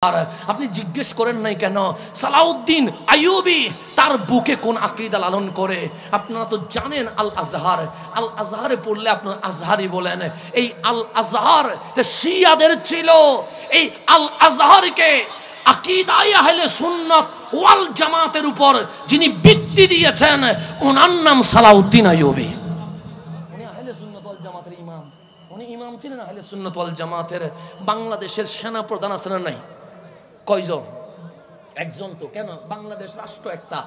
আর আপনি জিজ্ঞেস করেন নাই কেন সালাউদ্দিন আইয়ুবী তার বুকে কোন আকীদা লালন করে? আপনারা তো জানেন আল আজহারে পড়লে আপনারা আজহারি বলেন। এই আল আজহার শিয়াদের ছিল। এই আল আজহারকে আকীদায়ে আহলে সুন্নাত ওয়াল জামাতের উপর যিনি ভিত্তি দিয়েছেন ওনার নাম সালাউদ্দিন আইয়ুবী। উনি আহলে সুন্নাত ওয়াল জামাতের ইমাম। উনি ইমাম ছিলেন আহলে সুন্নাত ওয়াল জামাতের। বাংলাদেশের সেনা প্রধান আছেন না নাই? কয়জন? একজন। তো কেন? বাংলাদেশ রাষ্ট্র একটা,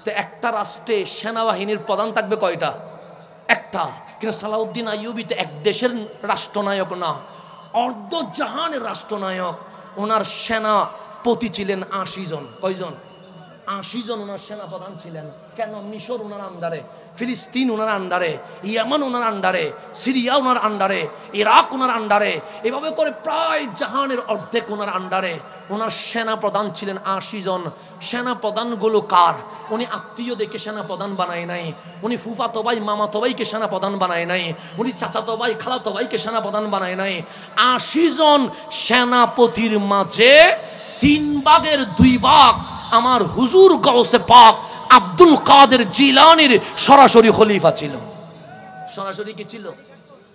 তো একটা রাষ্ট্রে সেনাবাহিনীর প্রধান থাকবে কয়টা? একটা। কিন্তু সালাউদ্দিন আইয়ুবী তো এক দেশের রাষ্ট্রনায়ক না, অর্ধ জাহানের রাষ্ট্রনায়ক। ওনার সেনাপতি ছিলেন ৮০ জন। কয়জন? ৮০ জন ওনার সেনাপ্রধান ছিলেন। কেন? মিশর ওনার আন্ডারে, ফিলিস্তিন ওনার আন্ডারে, ইয়ামান ওনার আন্ডারে, সিরিয়া ওনার আন্ডারে, ইরাক ওনার আন্ডারে, এভাবে করে প্রায় জাহানের অর্ধেক ওনার আন্ডারে। ওনার সেনাপ্রধান ছিলেন ৮০ জন। সেনাপ্রধানগুলো কার? উনি আত্মীয় দেখে সেনাপ্রধান বানায় নাই। উনি ফুফাতো ভাই মামাতো ভাইকে সেনাপ্রধান বানায় নাই। উনি চাচাতো ভাই খালাতো ভাইকে সেনাপ্রধান বানায় নাই। ৮০ জন সেনাপতির মাঝে ৩ ভাগের ২ ভাগ আমার হুজুর গাউসে পাক আব্দুল কাদের জিলানীর সরাসরি খলিফা ছিল। সরাসরি কি ছিল?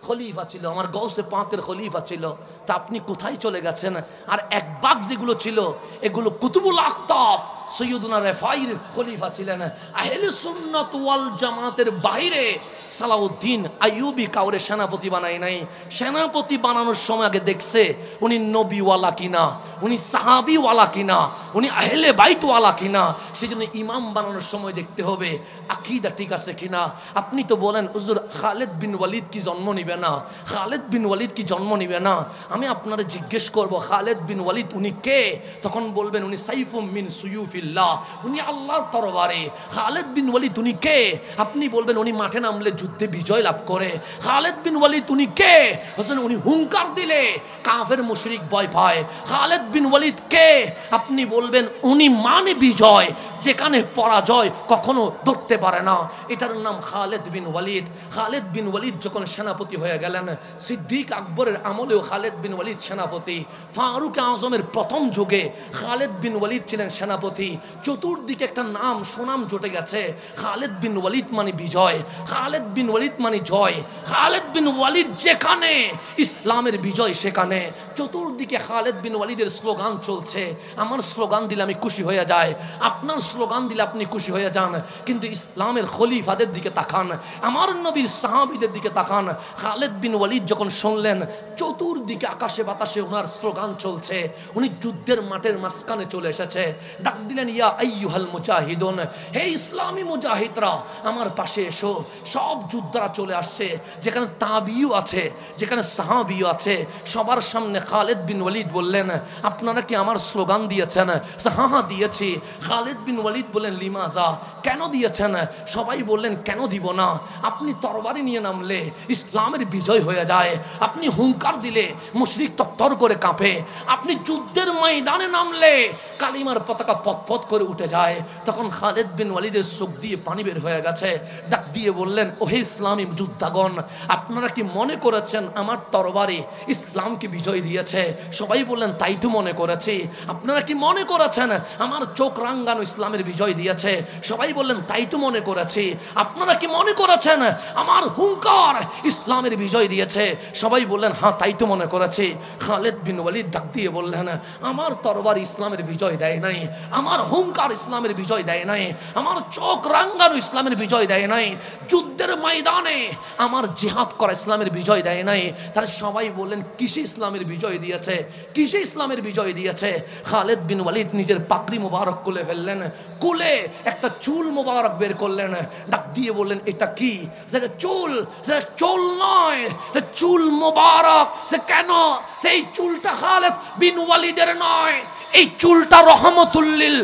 খলিফা ছিল। আমার গাউসে পাকের খলিফা ছিল। তা আপনি কোথায় চলে গেছেন? আর ১ ভাগ যেগুলো ছিল এগুলো কুতুবুল আখতাব সৈয়দুনা রেফাইর খলিফা ছিলেন। আহলে সুন্নাত ওয়াল জামাতের বাইরে সালাউদ্দিন আইয়ুবী কাউরে সেনাপতি বানায় নাই। সেনাপতি বানানোর সময় আগে দেখছে উনি নবীওয়ালা কিনা, উনি সাহাবিওয়ালা কিনা, উনি আহলে বাইতওয়ালা কিনা। সেই জন্য ইমাম বানানোর সময় দেখতে হবে আকীদা ঠিক আছে কিনা। আপনি তো বলেন হুজুর খালেদ বিন ওয়ালিদ কি জন্ম নিবে না? খালেদ বিন ওয়ালিদ কি জন্ম নিবে না? আমি আপনারা জিজ্ঞেস করব খালেদ বিন ওয়ালিদ উনি কে? তখন বলবেন উনি সাইফুম মিন সুয়ুফিল্লাহ, উনি আল্লাহর তরবারে। খালেদ বিন ওয়ালিদ উনি কে? আপনি বলবেন উনি মাঠে নামলে যুদ্ধে বিজয় লাভ করে। খালেদ বিন ওয়ালিদ উনি কে? হোসেন উনি হুঙ্কার দিলে কাফের মুশরিক ভয় পায়। খালেদ বিন ওয়ালিদ কে? আপনি বলবেন উনি মানে বিজয়, যেখানে পরাজয় কখনো ধরতে পারে না। এটার নাম খালেদ বিন ওয়ালিদ। খালেদ বিন ওয়ালিদ যখন সেনাপতি হয়ে গেলেন, সিদ্দিক আকবরের আমলেও খালেদ বিন ওয়ালিদ সেনাপতি, ফারুক আজমের প্রথম যুগে খালেদ বিন ওয়ালিদ ছিলেন সেনাপতি। চতুর্দিকে একটা নাম সুনাম জুটে গেছে, খালেদ বিন ওয়ালিদ মানে বিজয়, খালেদ বিন ওয়ালিদ মানে জয়। খালেদ বিন ওয়ালিদ যেখানে ইসলামের বিজয় সেখানে। চতুর্দিকে খালেদ বিন ওয়ালিদের স্লোগান চলছে। আমার স্লোগান দিলে আমি খুশি হয়ে যায়, আপনার স্লোগান দিলে আপনি খুশি হয়ে যান। কিন্তু ইসলামের খলিফাদের দিকে তাকান, আমার নবীর সাহাবীদের দিকে তাকান। খালেদ বিন ওয়ালিদ যখন শুনলেন চতুর্দিকে আকাশে বাতাসে ওনার স্লোগান চলছে, উনি যুদ্ধের মাঠের মাঝখানে চলে এসেছে। ডাক দিলেন ইয়া আইয়ুহাল মুজাহিদুন, হে ইসলামী মুজাহিদরা আমার পাশে এসো। সব যোদ্ধারা চলে আসছে, যেখানে তাবিউ আছে, যেখানে সাহাবিও আছে। সবার সামনে খালেদ বিন ওয়ালিদ বললেন আপনারা কি আমার স্লোগান দিয়েছেন? হ্যাঁ হ্যাঁ দিয়েছি। খালেদ বিন ওয়ালিদ বললেন লিমাজা, কেন দিয়েছেন? সবাই বললেন কেন দিব না? আপনি তরবারি নিয়ে নামলে ইসলামের বিজয় হয়ে যায়, আপনি হুঙ্কার দিলে মুশরিক তত্তর করে কাঁপে, আপনি যুদ্ধের ময়দানে নামলে কালিমার পতাকা পথ করে উঠে যায়। তখন খালেদ বিন ওয়ালিদের চোখ দিয়ে পানি বের হয়ে গেছে। ডাক দিয়ে বললেন ওহে ইসলামী যোদ্ধাগণ, আপনারা কি মনে করেছেন আমার তরবারি ইসলামকে বিজয় দিয়েছে? সবাই বললেন তাই তো মনে করেছি। আপনারা কি মনে করেছেন আমার চোখ রাঙ্গানো ইসলামের বিজয় দিয়েছে? সবাই বললেন তাই তো মনে করেছি। আপনারা কি মনে করেছেন আমার হুঙ্কার ইসলামের বিজয় দিয়েছে? সবাই বললেন হ্যাঁ তাই তো মনে করেছি। খালেদ বিন ওয়ালিদ ডাক দিয়ে বললেন আমার তরবারি ইসলামের বিজয় দেয় নাই, আমার হুঙ্কার ইসলামের বিজয় দেয় নাই, আমার চোখ রাঙ্গানো ইসলামের বিজয় দেয় নাই, যুদ্ধের ময়দানে আমার জিহাদ করা ইসলামের বিজয় দেয় নাই। তারা সবাই বললেন কিসে ইসলামের বিজয় দিয়েছে? কিসে ইসলামের বিজয় দিয়েছে? খালেদ বিন ওয়ালিদ নিজের পাগড়ি মোবারক খুলে ফেললেন, কুলে একটা চুল মোবারক বের করলেন। ডাক দিয়ে বললেন এটা কি? সেটা চুল, সেটা চুল নয়, সেটা চুল মোবারক। সে কেন? সেই চুলটা খালেদ বিন ওয়ালিদের নয়, এই চুলটা রহমতুল্লিল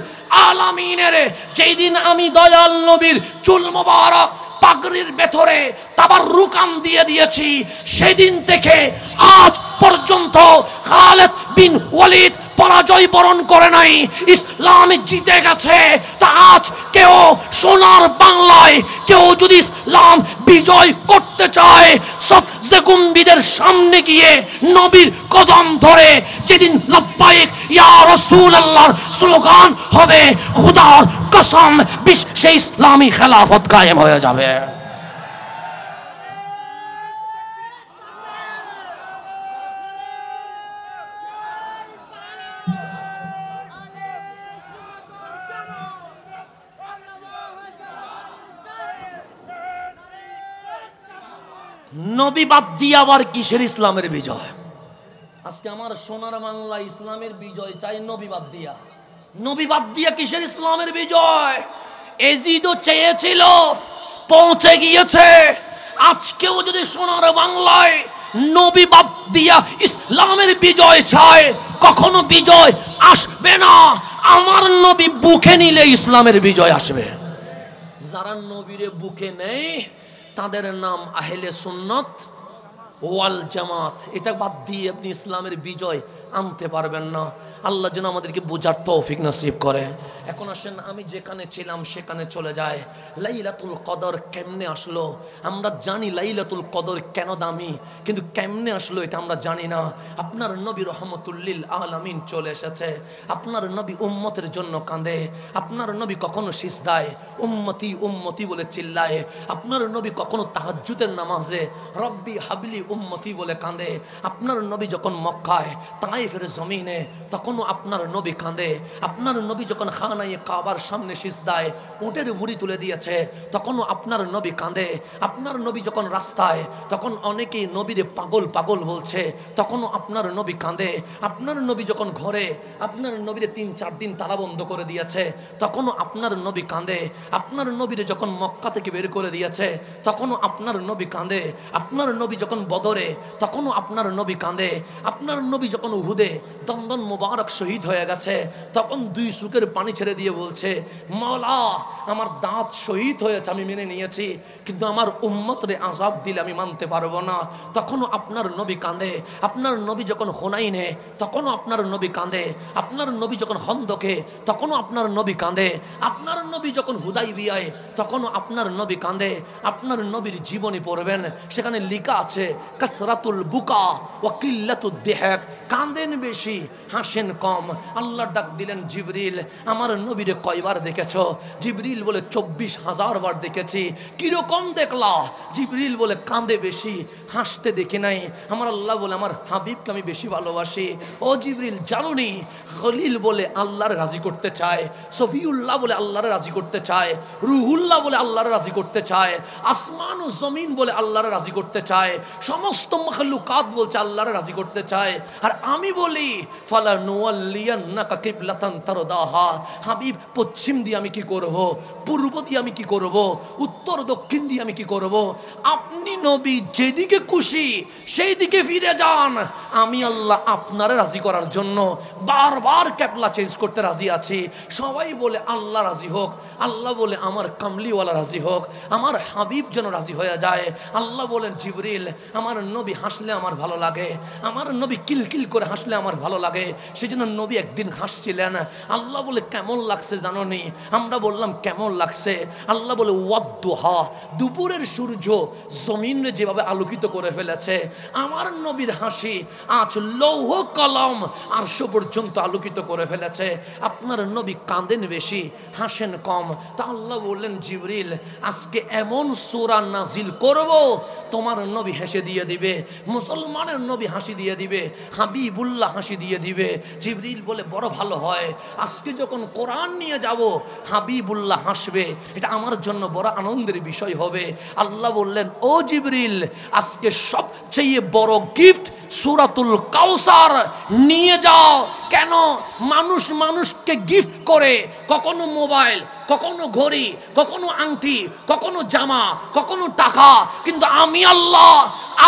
আলামিনের। যেই দিন আমি দয়াল নবীর চুল মোবারক পাগড়ির ভেতরে তাবাররুকান দিয়ে দিয়েছি, সেদিন থেকে আজ পর্যন্ত খালিদ বিন ওয়ালিদ পরাজয় বরণ করে নাই, ইসলাম জিতে গেছে। তা আজ কেউ সোনার বাংলায় কেউ যদি ইসলাম বিজয় করতে চায়, সবচেয়ে কুম্বিদের সামনে গিয়ে নবীর কদম ধরে যেদিন লব্বাইক ইয়া রাসূলুল্লাহর স্লোগান হবে, খুদার কসম বিশ্বে ইসলামী খেলাফত কায়েম হয়ে যাবে। নবী বাদ দিয়ে আবার কিসের ইসলামের বিজয়? আজকে আমার সোনার বাংলা ইসলামের বিজয় চাই, নবী বাদ দিয়া। নবী বাদ দিয়া কিসের ইসলামের বিজয়? এজিদও চেয়েছিল, পৌঁছে গিয়েছে। আজকেও যদি সোনার বাংলায় নবী বাদ দিয়া ইসলামের বিজয় চায়, কখনো বিজয় আসবে না। আমার নবী বুকে নিলে ইসলামের বিজয় আসবে। যারা নবীরে বুকে নেই তাদের নাম আহলে সুন্নাত ওয়াল জামাত। এটা বাদ দিয়ে আপনি ইসলামের বিজয় আনতে পারবেন না। আল্লাহ যেন আমাদেরকে বোঝার তৌফিক নসিব করে। এখন আসেন, আমি যেখানে ছিলাম সেখানে চলে যায়। লাইলাতুল কদর কেমনে আসলো? আমরা জানি লাইলাতুল কদর কেন দামি, কিন্তু কেমনে আসলো এটা আমরা জানি না। আপনার নবী রহমতুল্লিল আলামিন চলে এসেছে। আপনার নবী উম্মতের জন্য কাঁদে। আপনার নবী কখনো সিজদায় উম্মতি উম্মতি বলে চিল্লায়। আপনার নবী কখনো তাহাজ্জুদের নামাজে রব্বি হাবলি উম্মতি বলে কাঁদে। আপনার নবী যখন মক্কায় তায়েফের জমিনে তখনও আপনার নবী কাঁদে। আপনার নবী যখন খানায়ে কাবার সামনে সিজদায় উটের ভুঁড়ি তুলে দিয়েছে তখনও আপনার নবী কাঁদে। আপনার নবী যখন রাস্তায়, তখন অনেকেই নবীরে পাগল পাগল বলছে, তখনও আপনার নবী কাঁদে। আপনার নবী যখন ঘরে আপনার নবীরে 3-4 দিন তালাবন্ধ করে দিয়েছে তখনও আপনার নবী কাঁদে। আপনার নবীরে যখন মক্কা থেকে বের করে দিয়েছে তখনও আপনার নবী কাঁদে। আপনার নবী যখন বদরে তখনও আপনার নবী কাঁদে। আপনার নবী যখন উহুদে দন্দন মুবারক শহীদ হয়ে গেছে তখন 2 চোখের পানি ছেড়ে দিয়ে বলছে, মাওলা আমার দাঁত শহীদ হয়েছে আমি মেনে নিয়েছি, কিন্তু আমার উম্মতরে আযাব দিলে আমি মানতে পারবো না। তখনও আপনার নবী কাঁদে। আপনার নবী যখন হুনাইনে তখনও আপনার নবী কাঁদে। আপনার নবী যখন খন্দকে তখনও আপনার নবী কাঁদে। আপনার নবী যখন হুদাইবিয়ায় তখনও আপনার নবী কাঁদে। আপনার নবীর জীবনী পড়বেন, সেখানে লেখা আছে কাসরাতুল বুকা ওয়া কিল্লাতুদ দিহাক, কাঁদেন বেশি হাসেন কম। আল্লাহ ডাক দিলেন জিবরিল, আমার নবীরে কয়বার দেখেছো? জিবরিল বলে 24,000 বার দেখেছি। কিরকম দেখলা? জিবরিল বলে কাঁদে বেশি, হাসতে দেখি নাই। আমার আল্লাহ বলে আমার হাবিবকে আমি বেশি ভালোবাসি। ও জিবরিল জানোনি, খলিল বলে আল্লাহর রাজি করতে চায়, সফিউল্লাহ বলে আল্লাহর রাজি করতে চায়, রুহুল্লাহ বলে আল্লাহর রাজি করতে চায়, আসমান ও জমিন বলে আল্লাহর রাজি করতে চায়, সমস্ত মাখলুকাত বলছে আল্লাহর রাজি করতে চায়। আর আমি বলি ফালা নুওয়াল্লিয়ান্নাকা কিবলাতান তারদাহা, হাবিব পশ্চিম দিয়ে আমি কি করব, পূর্ব দিয়ে আমি কি করব, উত্তর দক্ষিণ দিয়ে আমি কি করব? আপনি নবী যেদিকে খুশি সেই দিকে ফিরে যান। আমি আল্লাহ আপনারে রাজি করার জন্য বারবার ক্যাবলা চেঞ্জ করতে রাজি আছি। সবাই বলে আল্লাহ রাজি হোক, আল্লাহ বলে আমার কামলিওয়ালা রাজি হোক, আমার হাবিব যেন রাজি হয়ে যায়। আল্লাহ বলেন জিবরিল, আমার নবী হাসলে আমার ভালো লাগে, আমার নবী কিলকিল করে হাসলে আমার ভালো লাগে। সেজন্য নবী একদিন হাসছিলেন। আল্লাহ বলে কেমন লাগছে জানোনি? আমরা বললাম কেমন লাগছে? আল্লাহ বলে ওয়াদ্দুহা, দুপুরের সূর্য জমিনে যেভাবে আলোকিত করে ফেলেছে, আমার নবীর হাসি আজ লৌহ কলম আরশ পর্যন্ত আলোকিত করে ফেলেছে। আপনার নবী কাঁদেন বেশি হাসেন কম। তা আল্লাহ বললেন জিবরিল, আজকে এমন সূরা নাজিল করব তোমার নবী হেসে দিয়ে দিবে, মুসলমানের নবী হাসি দিয়ে দিবে, হাবিবুল্লাহ হাসি দিয়ে দিবে। জিবরিল বলে বড় ভালো হয়, আজকে যখন কোরআন নিয়ে যাব হাবিবুল্লাহ হাসবে, এটা আমার জন্য বড় আনন্দের বিষয় হবে। আল্লাহ বললেন ও জিবরিল, আজকে সবচেয়ে বড় গিফট সূরাতুল কাউসার নিয়ে যাও। কেন? মানুষ মানুষকে গিফট করে, কখনো মোবাইল, কখনো ঘড়ি, কখনো আংটি, কখনো জামা, কখনো টাকা, কিন্তু আমি আল্লাহ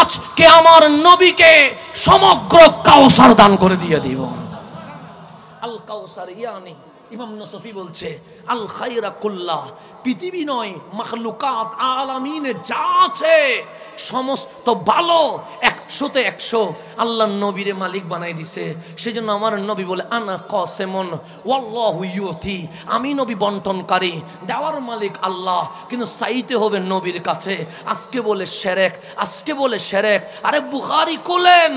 আজকে আমার নবীকে সমগ্র কাউসার দান করে দিয়ে দিব। আল কাউসার ইয়ানি ইমাম নসফি বলছে আল খায়রা কুল্লাহ, পৃথিবী নয় মাখলুকাত আলামিনে যা আছে সমস্ত ভালো এক 100-তে 100 আল্লাহর নবীরে মালিক বানাই দিছে। সেজন্য আমার নবী বলে আনা কাসিমুন ওয়াল্লাহু ইউতি, আমি নবী বন্টনকারী, দেওয়ার মালিক আল্লাহ, কিন্তু চাইতে হবে নবীর কাছে। আজকে বলে শিরক, আজকে বলে শিরক। আরে বুখারী খুলেন,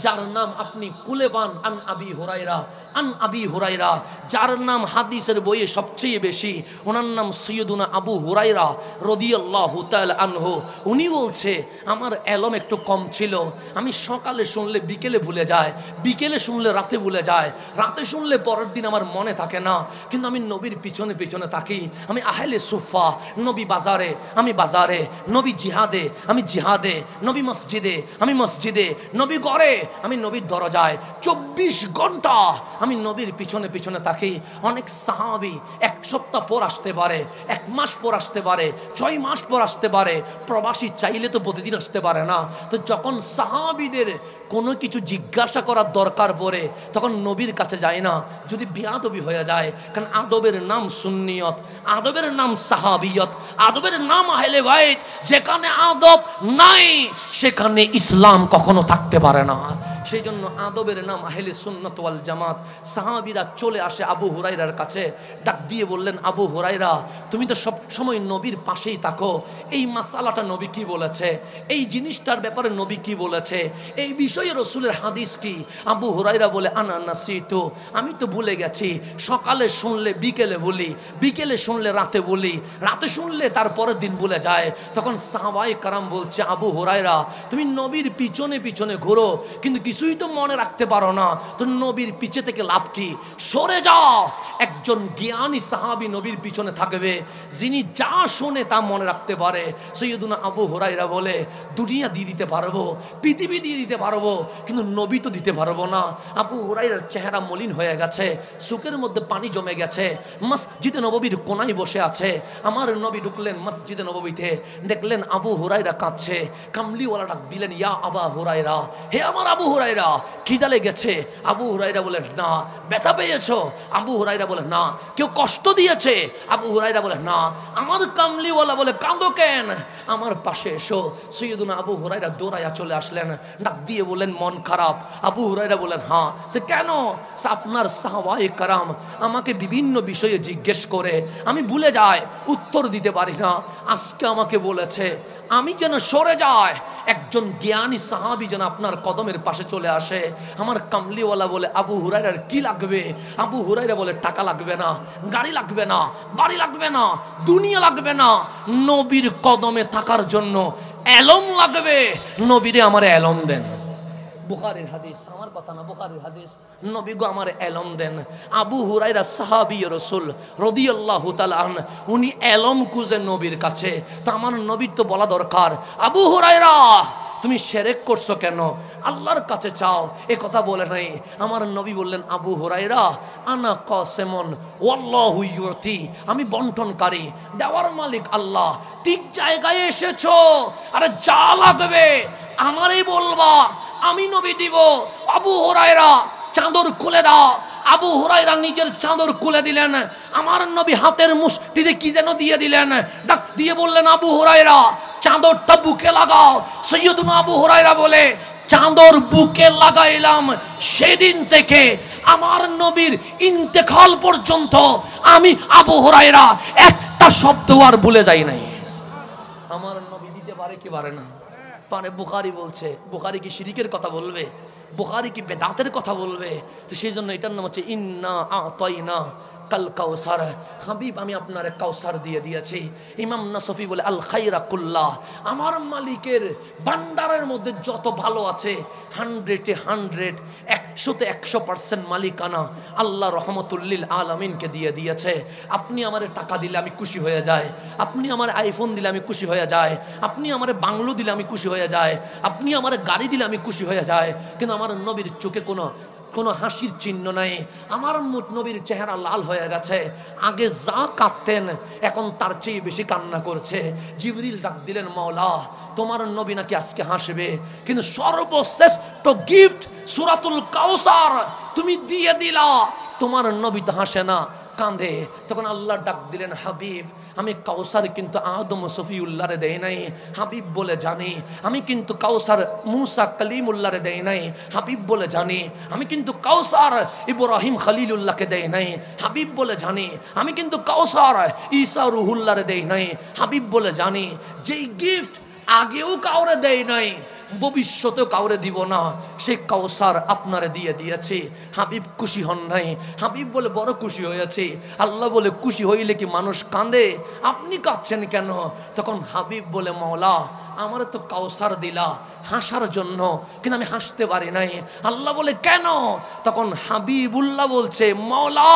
যার নাম আপনি খুলে পান আন আবি হুরায়রা, আন আবি হুরায়রা, যার নাম হাদিসের বইয়ে সবচেয়ে বেশি, ওনার নাম সৈয়দুনা আবু হুরায়রা রাদিয়াল্লাহু তাআলা আনহু। উনি বলছে আমার এলম একটু কম ছিল, আমি সকালে শুনলে বিকেলে ভুলে যায়, বিকেলে শুনলে রাতে ভুলে যায়, রাতে শুনলে পরের দিন আমার মনে থাকে না, কিন্তু আমি নবীর পিছনে পিছনে থাকি। আমি আহলে সুফা, নবী বাজারে আমি বাজারে, নবী জিহাদে আমি জিহাদে, নবী মসজিদে আমি মসজিদে, নবী ঘরে আমি নবীর দরজায়, 24 ঘন্টা আমি নবীর পিছনে পিছনে থাকি। অনেক সাহাবী 1 সপ্তাহ পর আসতে পারে, 1 মাস পর আসতে পারে, 6 মাস পর আসতে পারে। প্রবাসী চাইলে তো প্রতিদিন আসতে পারে না। তো যখন সাহাবীদের কোনো কিছু জিজ্ঞাসা করার দরকার পড়ে তখন নবীর কাছে যায় না, যদি বেয়াদবি হয়ে যায়। কারণ আদবের নাম সুন্নিয়ত, আদবের নাম সাহাবিয়ত, আদবের নাম আহলে বাইত। যেখানে আদব নাই সেখানে ইসলাম কখনো থাকতে পারে না। সেই জন্য আদবের নাম আহলে সুন্নাত ওয়াল জামাত। সাহাবীরা চলে আসে আবু হুরায়রার কাছে, ডাক দিয়ে বললেন আবু হুরায়রা, তুমি তো সব সময় নবীর পাশেই থাকো, এই মাসালাটা নবী কি বলেছে, এই জিনিসটার ব্যাপারে নবী কি বলেছে, এই বিষয়ে রাসূলের হাদিস কি? আবু হুরায়রা বলে আনা নাসিতু, আমি তো ভুলে গেছি। সকালে শুনলে বিকেলে বলি, বিকেলে শুনলে রাতে বলি, রাতে শুনলে তারপরের দিন ভুলে যায়। তখন সাহাবায়ে কারাম বলছে আবু হুরায়রা, তুমি নবীর পিছনে পিছনে ঘুরো কিন্তু কিছুই তো মনে রাখতে পারো না, তো নবীর পিছে থেকে লাভ কি? সরে যাও। একজন জ্ঞানী সাহাবী নবীর পিছনে থাকবে, যিনি যা শোনে তা মনে রাখতে পারে। সৈয়দুনা আবু হুরায়রা বলে দুনিয়া দিয়ে দিতে পারবো, পৃথিবী দিয়ে দিতে পারবো, কিন্তু নবী তো দিতে পারবো না। আবু হুরায়রার চেহারা মলিন হয়ে গেছে, চোখের মধ্যে পানি জমে গেছে। মসজিদে নববীর কোনায় বসে আছে। আমার নবী ঢুকলেন মসজিদে নববীতে, দেখলেন আবু হুরায়রা কাঁদছে। কামলিওয়ালা ডাক দিলেন ইয়া আবা হুরায়রা, হে আমার আবু হুরায়রা, খিদা লেগেছে? আবু হুরায়রা বলে না। ব্যথা পেয়েছো? আবু হুরায়রা বলে না। কেউ কষ্ট দিয়েছে? আবু হুরায়রা বলে না। আমার কামলিওয়ালা বলে কাঁদো কেন? আমার পাশে এসো। সৈয়দুনা আবু হুরায়রা দৌড়াইয়া চলে আসলেন, ডাক দিয়ে বললেন মন খারাপ? আবু হুরায়রা বলেন হ্যাঁ। সে কেন? আপনার সাহাবায়ে কারাম আমাকে বিভিন্ন বিষয়ে জিজ্ঞেস করে, আমি ভুলে যাই, উত্তর দিতে পারি না। আজকে আমাকে বলেছে আমি যেন সরে যাই। একজন জ্ঞানী সাহাবী যেন আপনার কদমের পাশে চলে আসে। আমার কামলিওয়ালা বলে আবু হুরায়রার কি লাগবে? আবু হুরায়রা বলে টাকা লাগবে না, গাড়ি লাগবে না, বাড়ি লাগবে না, দুনিয়া লাগবে না, নবীর কদমে থাকার জন্য এলম লাগবে। নবীরে আমার এলম দেন। বুখারীর হাদিস, আমার কথা না, বুখারীর হাদিস। নবী গো আমার এলম দেন। আবু হুরায়রা সাহাবী রাসূল রাদিয়াল্লাহু তাআলা আন, উনি এলম খুঁজে নবীর কাছে। তো আমার নবীর তো বলা দরকার আবু হুরায়রা তুমি শিরক করছো কেন, আল্লাহর কাছে চাও। এ কথা বলে নাই। আমার নবী বললেন আবু হুরায়রা আনা কাসিমুন ওয়াল্লাহু ইউতি, আমি বন্টনকারী, দেওয়ার মালিক আল্লাহ। ঠিক জায়গায় এসেছো। আরে যা লাগবে আমারই বলবা, আমি নবী দিব। আবু হুরায়রা চাদর খুলে দাও। আবু হুরায়রা নিজের চাদর খুলে দিলেন। আমার নবী হাতের মুষ্টিতে কি যেন দিয়ে দিলেন, ডাক দিয়ে বললেন আবু হুরায়রা চাদরটা বুকে লাগাও। সৈয়দুনা আবু হুরায়রা বলে চাদর বুকে লাগাইলাম, সেদিন থেকে আমার নবীর ইন্তেকাল পর্যন্ত আমি আবু হুরায়রা একটা শব্দ আর ভুলে যাই নাই। আমার নবী দিতে পারে কি পারে না? পারে। বুখারী বলছে, বুখারী কি শিরকের কথা বলবে? বুখারী কি বেদাতের কথা বলবে? তো সেই জন্য এটার নাম হচ্ছে ইন্না আতাইনা কাল কাউসার। হাবিব আমি আপনারে কাউসার দিয়ে দিয়েছি। ইমাম নাসফি বলে আল খাইরা কুল্লাহ, আমার মালিকের ভান্ডারের মধ্যে যত ভালো আছে 100-এ 100, 100-তে 100% মালিকানা আল্লাহ রহমতুল্লিল আলামিনকে দিয়ে দিয়েছে। আপনি আমারে টাকা দিলে আমি খুশি হয়ে যাই, আপনি আমার আইফোন দিলে আমি খুশি হয়ে যাই, আপনি আমারে বাংলো দিলে আমি খুশি হয়ে যাই, আপনি আমারে গাড়ি দিলে আমি খুশি হয়ে যাই, কিন্তু আমার নবীর চোখে কোনো হাসির চিহ্ন নাই। আমার নবীর চেহারা লাল হয়ে গেছে। আগে যা কাঁদতেন এখন তার চেয়ে বেশি কান্না করছে। জিবরিল ডাক দিলেন মাওলা তোমার নবী নাকি আজকে হাসবে, কিন্তু সর্বশ্রেষ্ঠ গিফট সূরাতুল কাউসার তুমি দিয়ে দিলা। তোমার নবী তো হাসে না, কাঁদে। তখন আল্লাহ ডাক দিলেন, হাবিব আমি কাউসার কিন্তু আদম সফিউল্লাহরে দেই নাই, হাবিব বলে জানি। আমি কিন্তু কাউসার মুসা কালিমুল্লাহরে দেই নাই, হাবিব বলে জানি। আমি কিন্তু কাউসার ইব্রাহিম খলিলুল্লাহকে দেই নাই, হাবিব বলে জানি। আমি কিন্তু কাউসার ঈসা রুহুল্লাহরে দেই নাই, হাবিব বলে জানি। যেই গিফট আগেও কাউরে দেই নাই, ভবিষ্যতেও কাউরে দিব না, সেই কাউসার আপনারে দিয়ে দিয়েছে। হাবিব খুশি হন নাই? হাবিব বলে বড় খুশি হয়েছে। আল্লাহ বলে খুশি হইলে কি মানুষ কাঁদে? আপনি কাঁদছেন কেন? তখন হাবিব বলে, মাওলা আমারে তো কাউসার দিলা হাসার জন্য, কিন্তু আমি হাসতে পারি নাই। আল্লাহ বলে কেন? তখন হাবিবুল্লাহ বলছে, মাওলা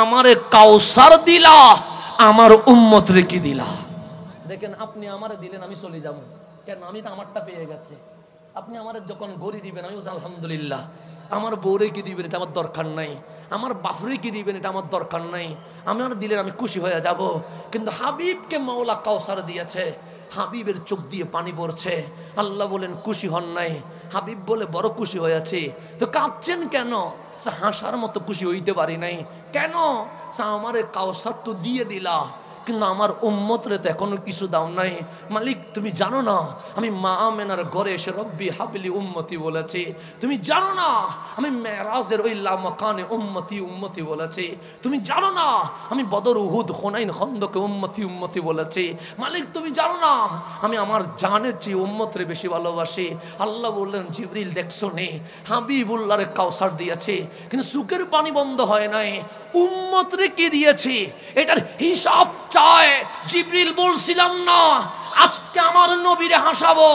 আমারে কাউসার দিলা, আমার উম্মত রে কি দিলা? দেখেন, আপনি আমারে দিলেন আমি চলে যাব কেন? আমি তো আমারটা পেয়ে গেছে। আপনি আমার যখন গড়ি দিবেন আমি বলছি আলহামদুলিল্লাহ। আমার বউরে কি দিবেন এটা আমার দরকার নাই, আমার বাফরে কি দিবেন এটা আমার দরকার নাই, আমার দিলেন আমি খুশি হয়ে যাব। কিন্তু হাবিবকে মাওলা কাউসার দিয়েছে, হাবিবের চোখ দিয়ে পানি পড়ছে। আল্লাহ বলেন খুশি হন নাই? হাবিব বলে বড় খুশি হয়েছে। তো কাঁদছেন কেন? হাসার মতো খুশি হইতে পারি নাই কেন? আমারে কাউসার তো দিয়ে দিলা, কিন্তু আমার উম্মতরে তো এখনো কিছু দাও নাই। মালিক তুমি জানো না আমি মা আমেনার ঘরে এসে রব্বি হাবলি উম্মতি বলেছি? তুমি জানো না আমি মেরাজের ওই লামাকানে উম্মতি উম্মতি বলেছি? তুমি জানো না আমি বদর উহুদ হুনাইন খন্দকে উম্মতি উম্মতি বলেছি? মালিক তুমি জানো না আমি আমার জানের চেয়ে উম্মতরে বেশি ভালোবাসি? আল্লাহ বললেন, জিবরিল দেখছো নে, হাবিবুল্লাহরে কাউসার দিয়েছে, কিন্তু সুখের পানি বন্ধ হয় নাই। উম্মতরে কি দিয়েছি এটার হিসাব চায়। জিবরিল বলছিলাম না আজকে আমার নবীরে হাসাবো,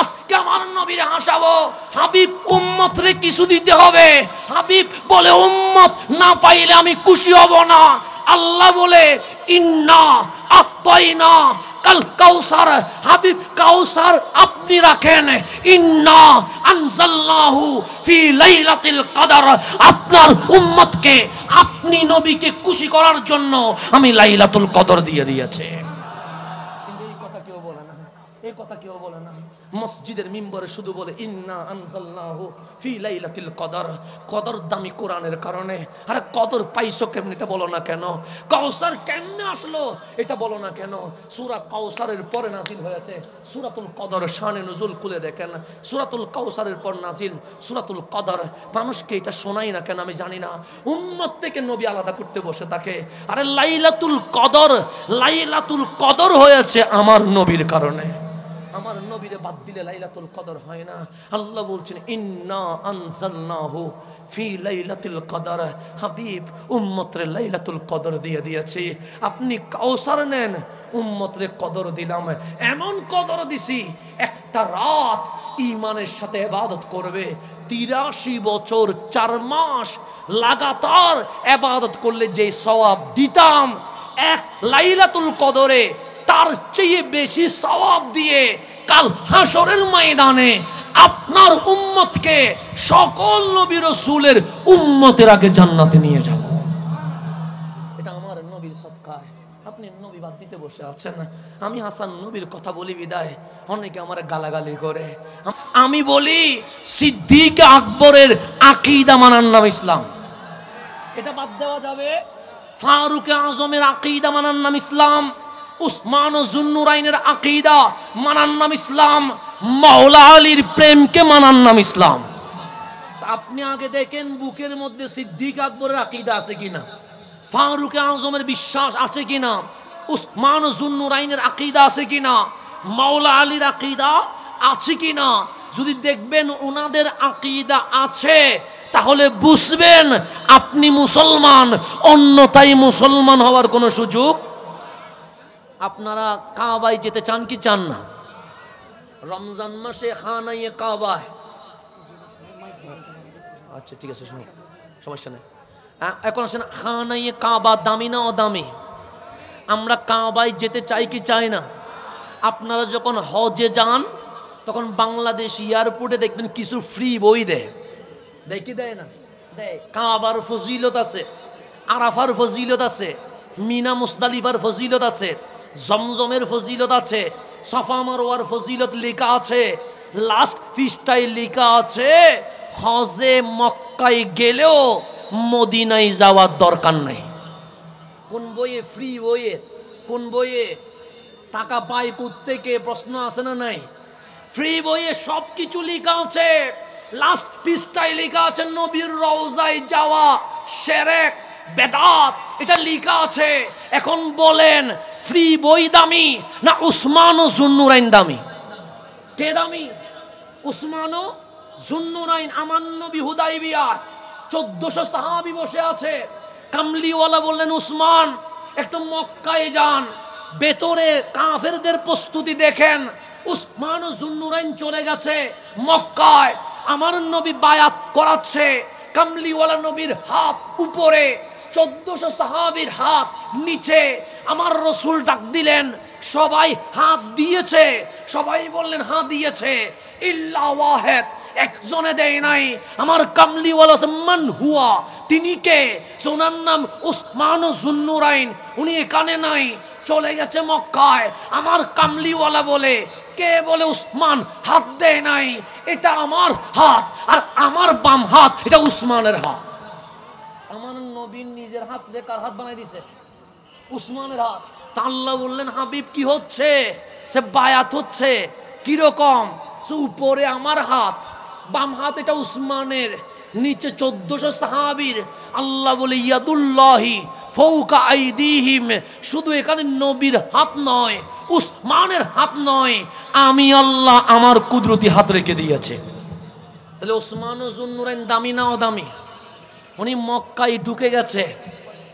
আজকে আমার নবীরে হাসাবো, হাবিব উম্মতরে কিছু দিতে হবে। হাবিব বলে উম্মত না পাইলে আমি খুশি হব না। আল্লাহ বলে ইন্না আতাইনা কাল কাউসার, হাবিব কাউসার আপনি রাখেন। ইন্না আনজালনাহু ফি লাইলাতিল কদর, আপনার উম্মতকে আপনি নবীকে খুশি করার জন্য আমি লাইলাতুল কদর দিয়ে দিয়েছে। কিন্তু এই কথা কেউ বলে না, এই কথা কেউ বলে না। মসজিদের মিম্বরে শুধু বলে ইন্না আনজালনাহু ফি লাইলাতিল কদর। কদর দামি কোরআনের কারণে। আরে কদর পাইছো কেমনে এটা বলো না কেন? কাউসার কেমনে আসলো এটা বলো না কেন? সূরা কাউসারের পরে নাজিল হয়েছে সূরাতুল কদর। শানে নুজুল খুলে দেখেন, সূরাতুল কাউসারের পর নাজিল সূরাতুল কদর। মানুষকে এটা শোনাই না কেন আমি জানি না। উম্মত থেকে নবী আলাদা করতে বসে থাকে। আরে লাইলাতুল কদর, লাইলাতুল কদর হয়েছে আমার নবীর কারণে। আমার নবীরে বাদ দিলে লাইলাতুল কদর হয় না। আল্লাহ বলছেন ইন্না আনজালনাহু ফি লাইলাতুল কদর, হাবিব উম্মতরে লাইলাতুল কদর দিয়ে দিয়েছি। আপনি কাউসার নেন, উম্মতরে কদর দিলাম। এমন কদর দিছি একটা রাত ঈমানের সাথে ইবাদত করবে, 83 বছর 4 মাস লাগাতার ইবাদত করলে যে সওয়াব দিতাম, এক লাইলাতুল কদরে তার চেয়ে বেশি সওয়াব দিয়ে কাল হাসরের ময়দানে আপনার উম্মতকে সকল নবী রাসূলের উম্মতের আগে জান্নাতে নিয়ে যাব। এটা আমার নবীর সদকায়। আপনি নবী বাদ দিতে বসে আছেন। আমি হাসান নবীর কথা বলি বিদায়, অনেকে আমার গালাগালি করে। আমি বলি সিদ্দিক আকবরের আকীদা মানার নাম ইসলাম, এটা বাদ দেওয়া যাবে? ফারুক আজমের আকীদা মানার নাম ইসলাম, উসমান ও জুন্নুরাইনের আকীদা মানার নাম ইসলাম, মাওলা আলীর প্রেমকে মানার নাম ইসলাম। আপনি আগে দেখেন বুকের মধ্যে সিদ্দিক আকবরের আকীদা আছে কিনা, ফারুক আজমের বিশ্বাস আছে কিনা, উসমান ও জুন্নুরাইনের আকীদা আছে কিনা, মাওলা আলীর আকীদা আছে কিনা। যদি দেখবেন ওনাদের আকীদা আছে তাহলে বুঝবেন আপনি মুসলমান, অন্যথায় মুসলমান হওয়ার কোনো সুযোগ। আপনারা কাবায় যেতে চান কি চান না? রমজান মাসে খানায়ে কাবায়, আচ্ছা ঠিক আছে শুনুন, সমস্যা নেই। এখন আসেন, খানায়ে কাবা দামি না অদামি? আমরা কাবায় যেতে চাই কি চাই না? আপনারা যখন হজে যান তখন বাংলাদেশ এয়ারপোর্টে দেখবেন কিছু ফ্রি বই দেয়, দেখি দেয় না? দেয়। কাবার ফজিলত আছে, আরাফার ফজিলত আছে, মিনা মুজদালিফার ফজিলত আছে, জমজমের ফজিলত আছে, সাফা মারওয়ার ফজিলত লেখা আছে, লাস্ট পৃষ্ঠায় লেখা আছে হজে মক্কায় গেলেও মদিনায় যাওয়ার দরকার নাই। কোন বইয়ে? ফ্রি বইয়ে। কোন বইয়ে? টাকা পাই কোত্থেকে? প্রশ্ন আছে না নাই? ফ্রি বইয়ে সব কিছু লেখা আছে। লাস্ট পৃষ্ঠায় লেখা আছে নবীর রওজায় যাওয়া শিরক বেদাত, এটা লেখা আছে। এখন বলেন ফ্রি বই দামি না উসমান ও যুন্নুরাইন দামি? কে দামি? উসমান ও যুন্নুরাইন। আমার নবী হুদাইবিয়া 1400 সাহাবী বসে আছে। কামলিওয়ালা বললেন উসমান একটু মক্কায় যান, ভেতরে কাফেরদের প্রস্তুতি দেখেন। উসমান ও যুন্নুরাইন চলে গেছে মক্কায়, আমার নবী বায়াত করাচ্ছে। কামলিওয়ালা নবীর হাত উপরে, 1400 সাহাবীর হাত নিচে। আমার রসুল ডাক দিলেন, সবাই হাত দিয়েছে। সবাই বললেন হাত দিয়েছে, ইল্লা ওয়াহিদ, একজনে দেয় নাই। আমার কামলিওয়ালা মান হুয়া, তিনি কে? সোনার নাম উসমান ও যুন্নুরাইন, উনি এখানে নাই, চলে গেছে মক্কায়। আমার কামলিওয়ালা বলে, কে বলে উসমান হাত দেয় নাই? এটা আমার হাত, আর আমার বাম হাত এটা উসমানের হাত। আমার নবীর নিজের হাত কার হাত বানাই দিছে? উসমানের হাত। তা আল্লাহ বললেন হাবিব কি হচ্ছে? সে বায়াত হচ্ছে। কিরকম? সে উপরে আমার হাত, বাম হাত এটা উসমানের, নিচে 1400 সাহাবীর। আল্লাহ বলে ইয়াদুল্লাহি ফাওকা আইদিহিম, শুধু এখানে নবীর হাত নয়, উসমানের হাত নয়, আমি আল্লাহ আমার কুদরতি হাত রেখে দিয়েছে। তাহলে উসমান ও যুন্নুরাইন দামি না অদামি? উনি মক্কায় ঢুকে গেছে।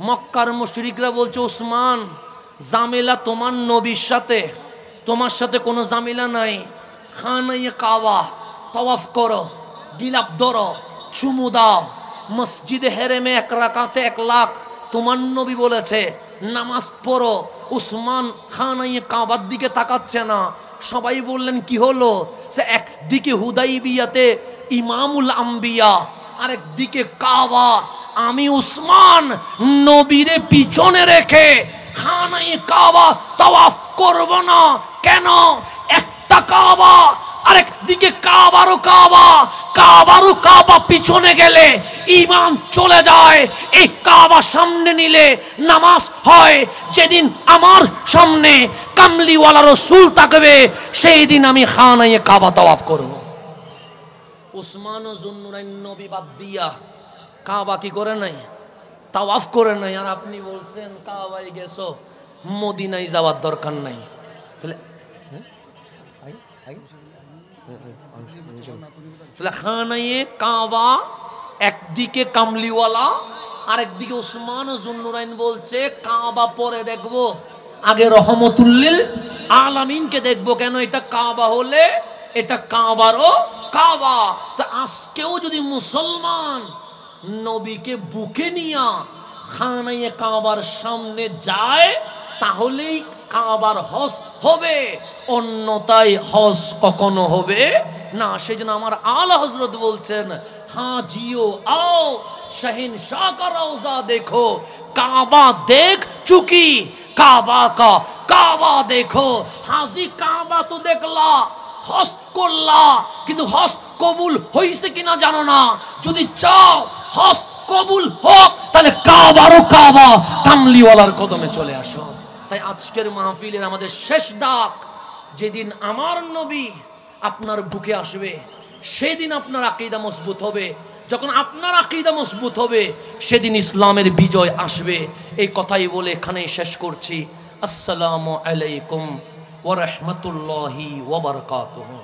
মক্কার মুশরিকরা বলছে উসমান জামেলা তোমার নবীর সাথে, তোমার সাথে কোনো জামেলা নাই। খানায়ে কাবা তাওয়াফ করো, গিলাপ ধরো, চুমু দাও। মসজিদে হেরেমে 1 রাকাতে 1 লাখ তোমার নবী বলেছে নামাজ পড়ো। উসমান খানায়ে কাবার দিকে তাকাচ্ছে না। সবাই বললেন কি হলো? সে একদিকে হুদাইবিয়াতে ইমামুল আম্বিয়া, আরেকদিকে কাবা। আমি উসমান নবীরে পিছনে রেখে খানায়ে কাবা তাওয়াফ করব না। কেন? একটা কাবা, আরেকদিকে কাবারও কাবা, কাবারও কাবা পিছনে গেলে ঈমান চলে যায়। এই কাবা সামনে নিলে নামাজ হয়। যেদিন আমার সামনে কামলিওয়ালা রাসূল থাকবে সেই দিন আমি খানায়ে কাবা তাওয়াফ করব। উসমান ও যুন্নুরাইন নবী বাদ দিয়া কাবা কি করে নাই? তাওয়াফ করে নাই। আর আপনি বলছেন কাবায় গেছো, মদিনায় যাওয়ার দরকার নাই। তাহলে খানায়ে কাবা একদিকে কামলিওয়ালা, আরেকদিকে উসমান ও যুন্নুরাইন বলছে কাবা পরে দেখবো, আগে রহমতুল্লিল আলামিনকে দেখবো। কেন? এটা কাবা হলে এটা কাবারও কাবা। তা আজকেও যদি মুসলমান নবীকে বুকে নিয়া খানায়ে কাবার সামনে যায় তাহলেই কাবার হজ হবে, অন্যথায় হজ কখনো হবে না। সেজন্য আমার আলা হযরত বলছেন হাজিও आओ शहंशाह का रौजा देखो, काबा देख चुकी काबा का काबा देखो। हाजी काबा तो देखला, হজ করলা, কিন্তু হজ কবুল হইছে কিনা জানো না। যদি চাও হজ কবুল হোক তাহলে কাবারও কাবা কামলিওয়ালার কদমে চলে আসো। তাই আজকের মাহফিলের আমাদের শেষ ডাক, যেদিন আমার নবী আপনার বুকে আসবে সেদিন আপনার আকীদা মজবুত হবে। যখন আপনার আকীদা মজবুত হবে সেদিন ইসলামের বিজয় আসবে। এই কথাই বলে এখানেই শেষ করছি। আসসালামু আলাইকুম ওয়া রাহমাতুল্লাহি ওয়া বারাকাতুহু।